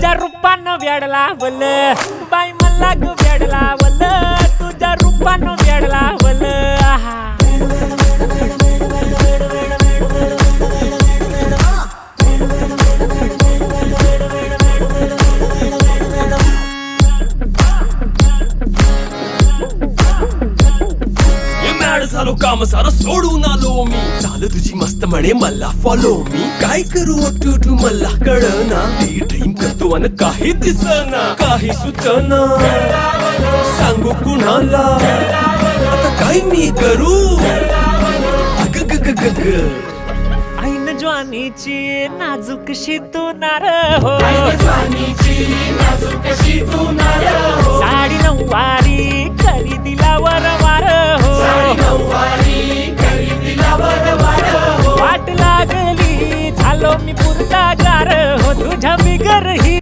तुझ्या रूपानं वेड लावल बाई मला ग वेड लावल तुझ्या रूपानं वेड लावल आहा झालो काम सारं सोडून आलो मी चाल तुझी मस्त म्हणे मला फॉलो मी काय करू टू मला कळना ती ड्रीम करतो अन काही दिसना काही सुचना सांगू कुणाला आता काय मी करू अग ग ग ग ग ऐन ज्वानीची नाजूकशी तू नार हो साडी नऊवारी करी दिला वरवार हो वाट लागली झालो मी पुरता गार हो तुझ्या बिगर ही